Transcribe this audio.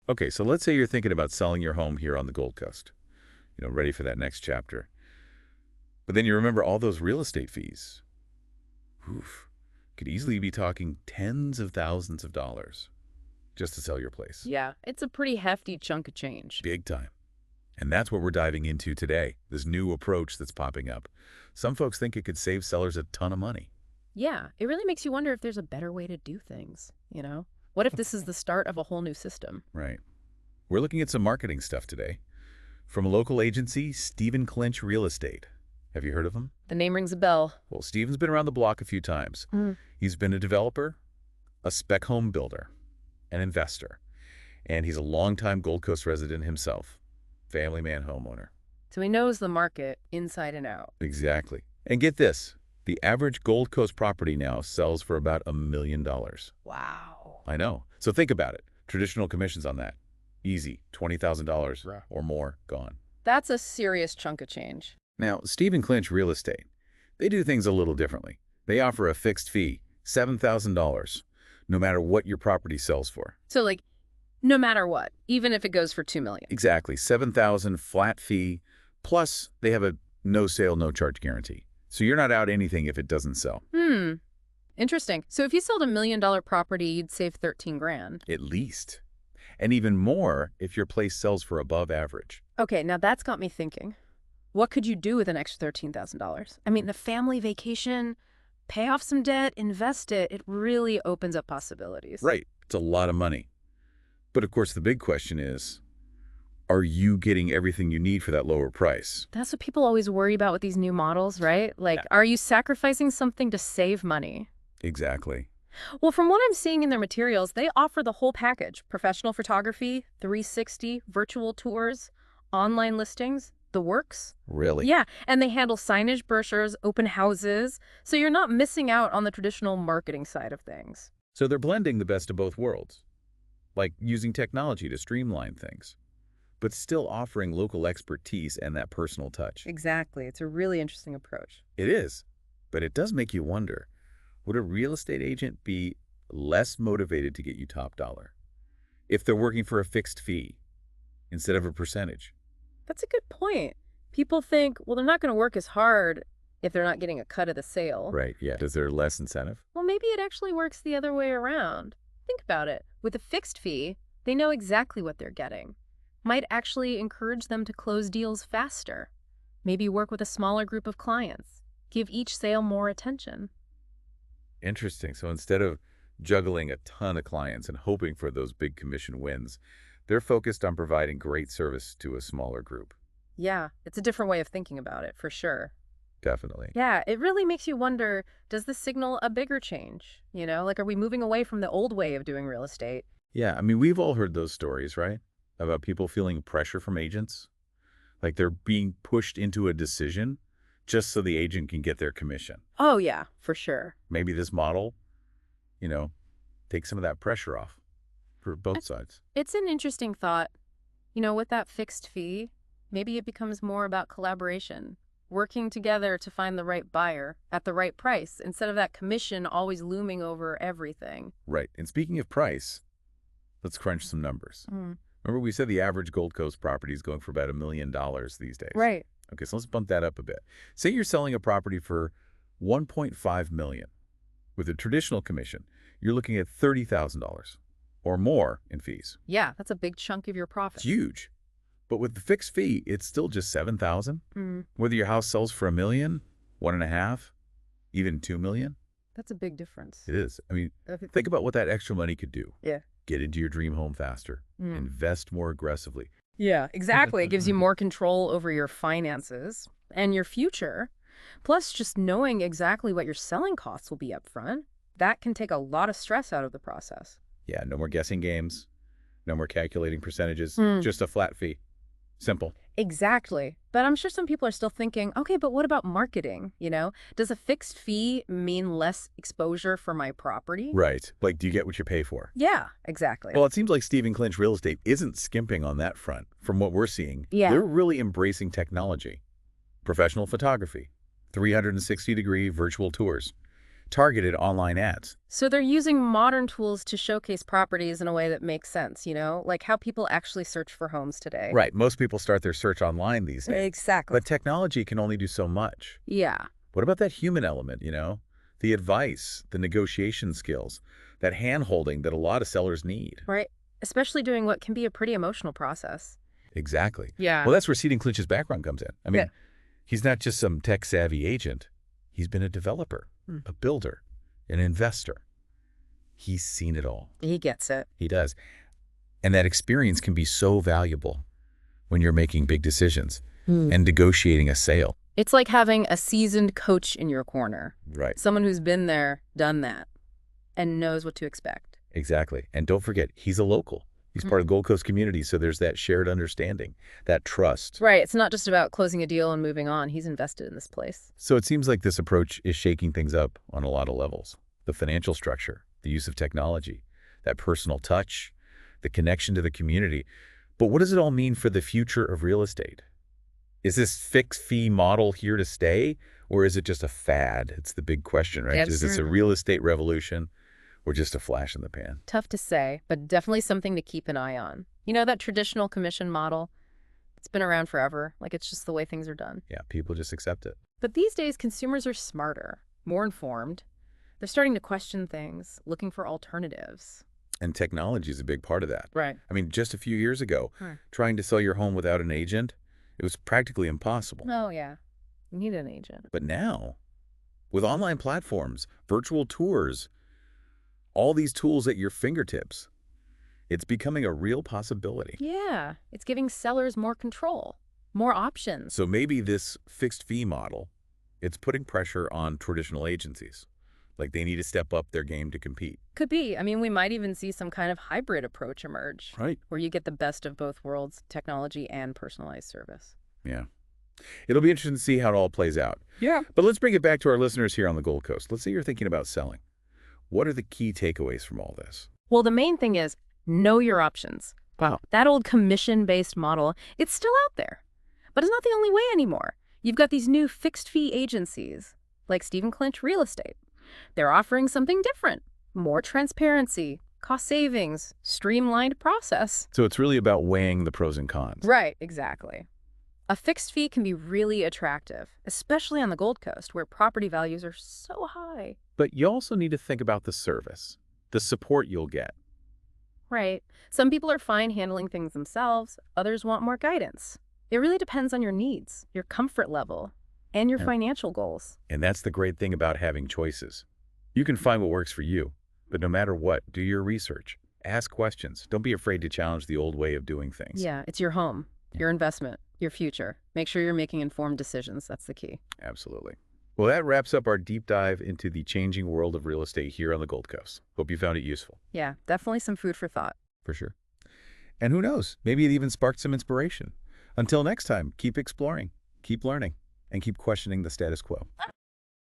Okay, so let's say you're thinking about selling your home here on the Gold Coast, ready for that next chapter. But then you remember all those real estate fees. Oof. Could easily be talking tens of thousands of dollars just to sell your place. Yeah, it's a pretty hefty chunk of change. Big time. And that's what we're diving into today, this new approach that's popping up. Some folks think it could save sellers a ton of money. Yeah, it really makes you wonder if there's a better way to do things, you know? What if this is the start of a whole new system? Right. We're looking at some marketing stuff today. From a local agency, StephenClynch Real Estate. Have you heard of him? The name rings a bell. Well, Stephen's been around the block a few times. He's been a developer, a spec home builder, an investor, and he's a longtime Gold Coast resident himself, family man homeowner. So he knows the market inside and out. Exactly. And get this, the average Gold Coast property now sells for about $1 million. Wow. I know. So think about it. Traditional commissions on that. Easy. $20,000 or more gone. That's a serious chunk of change. Now, StephenClynch Real Estate, they do things a little differently. They offer a fixed fee, $7,000, no matter what your property sells for. So like, no matter what, even if it goes for $2 million. Exactly. $7,000 flat fee, plus they have a no sale, no charge guarantee. So you're not out anything if it doesn't sell. Interesting. So if you sold $1 million property, you'd save 13 grand. At least. And even more if your place sells for above average. Okay, now that's got me thinking. What could you do with an extra $13,000? I mean, a family vacation, pay off some debt, invest it. It really opens up possibilities. Right. It's a lot of money. But of course, the big question is, are you getting everything you need for that lower price? That's what people always worry about with these new models, right? Like, Are you sacrificing something to save money? Exactly. Well, from what I'm seeing in their materials, they offer the whole package. Professional photography, 360, virtual tours, online listings, the works. Really? Yeah, and they handle signage, brochures, open houses, so you're not missing out on the traditional marketing side of things. So they're blending the best of both worlds, like using technology to streamline things, but still offering local expertise and that personal touch. Exactly. It's a really interesting approach. It is, but it does make you wonder, would a real estate agent be less motivated to get you top dollar if they're working for a fixed fee instead of a percentage? That's a good point. People think, well, they're not going to work as hard if they're not getting a cut of the sale. Right, yeah. Is there less incentive? Well, maybe it actually works the other way around. Think about it. With a fixed fee, they know exactly what they're getting. Might actually encourage them to close deals faster. Maybe work with a smaller group of clients. Give each sale more attention. Interesting. So instead of juggling a ton of clients and hoping for those big commission wins, they're focused on providing great service to a smaller group. Yeah, it's a different way of thinking about it, for sure. Definitely. Yeah, it really makes you wonder, does this signal a bigger change? You know, like, are we moving away from the old way of doing real estate? Yeah, I mean, we've all heard those stories, right? About people feeling pressure from agents. Like they're being pushed into a decision just so the agent can get their commission. Oh, yeah, for sure. Maybe this model, takes some of that pressure off for both sides. It's an interesting thought. You know, with that fixed fee, maybe it becomes more about collaboration, working together to find the right buyer at the right price instead of that commission always looming over everything. Right. And speaking of price, let's crunch some numbers. Remember we said the average Gold Coast property is going for about $1 million these days. Right. Okay, so let's bump that up a bit. Say you're selling a property for $1.5 million. With a traditional commission, you're looking at $30,000 or more in fees. Yeah, that's a big chunk of your profit. It's huge. But with the fixed fee, it's still just $7,000. Whether your house sells for $1 million, $1.5 million, even $2 million. That's a big difference. It is. I mean, think about what that extra money could do. Yeah. Get into your dream home faster. Invest more aggressively. Yeah, exactly. It gives you more control over your finances and your future. Plus, just knowing exactly what your selling costs will be up front, that can take a lot of stress out of the process. Yeah, no more guessing games. No more calculating percentages. Just a flat fee. Simple. Exactly. But I'm sure some people are still thinking, okay, but what about marketing? You know, does a fixed fee mean less exposure for my property? Right. Like, do you get what you pay for? Yeah, exactly. Well, it seems like StephenClynch Real Estate isn't skimping on that front. From what we're seeing, Yeah. They're really embracing technology. Professional photography, 360-degree virtual tours, targeted online ads. So they're using modern tools to showcase properties in a way that makes sense, like how people actually search for homes today. Right. Most people start their search online these days. Exactly. But technology can only do so much. Yeah. What about that human element, The advice, the negotiation skills, that hand-holding that a lot of sellers need. Right. Especially doing what can be a pretty emotional process. Exactly. Yeah. Well, that's where StephenClynch's background comes in. I mean, he's not just some tech-savvy agent. He's been a developer, a builder, an investor. He's seen it all. He gets it. He does. And that experience can be so valuable when you're making big decisions and negotiating a sale. It's like having a seasoned coach in your corner. Right. Someone who's been there, done that, and knows what to expect. Exactly. And don't forget, he's a local. He's part of the Gold Coast community, so there's that shared understanding, that trust. Right. It's not just about closing a deal and moving on. He's invested in this place. So it seems like this approach is shaking things up on a lot of levels. The financial structure, the use of technology, that personal touch, the connection to the community. But what does it all mean for the future of real estate? Is this fixed fee model here to stay, or is it just a fad? It's the big question, right? Is this a real estate revolution or just a flash in the pan? Tough to say, but definitely something to keep an eye on. That traditional commission model, it's been around forever. It's just the way things are done. Yeah, people just accept it. But these days, consumers are smarter, more informed. They're starting to question things, looking for alternatives. And technology is a big part of that. Right. I mean, just a few years ago, trying to sell your home without an agent, it was practically impossible. Oh, yeah. You need an agent. But now, with online platforms, virtual tours, all these tools at your fingertips, it's becoming a real possibility. Yeah. It's giving sellers more control, more options. So maybe this fixed fee model, it's putting pressure on traditional agencies. Like they need to step up their game to compete. Could be. I mean, we might even see some kind of hybrid approach emerge. Right. Where you get the best of both worlds, technology and personalized service. Yeah. It'll be interesting to see how it all plays out. Yeah. But let's bring it back to our listeners here on the Gold Coast. Let's say you're thinking about selling. What are the key takeaways from all this? Well, the main thing is know your options. Wow. That old commission-based model, it's still out there. But it's not the only way anymore. You've got these new fixed-fee agencies, like Stephen Clynch Real Estate. They're offering something different, more transparency, cost savings, streamlined process. So it's really about weighing the pros and cons. Right, exactly. A fixed fee can be really attractive, especially on the Gold Coast, where property values are so high. But you also need to think about the service, the support you'll get. Right. Some people are fine handling things themselves. Others want more guidance. It really depends on your needs, your comfort level, and your financial goals. And that's the great thing about having choices. You can find what works for you, but no matter what, do your research. Ask questions. Don't be afraid to challenge the old way of doing things. Yeah, it's your home, your investment, your future. Make sure you're making informed decisions. That's the key. Absolutely. Well, that wraps up our deep dive into the changing world of real estate here on the Gold Coast. Hope you found it useful. Yeah, definitely some food for thought. For sure. And who knows, maybe it even sparked some inspiration. Until next time, keep exploring, keep learning, and keep questioning the status quo.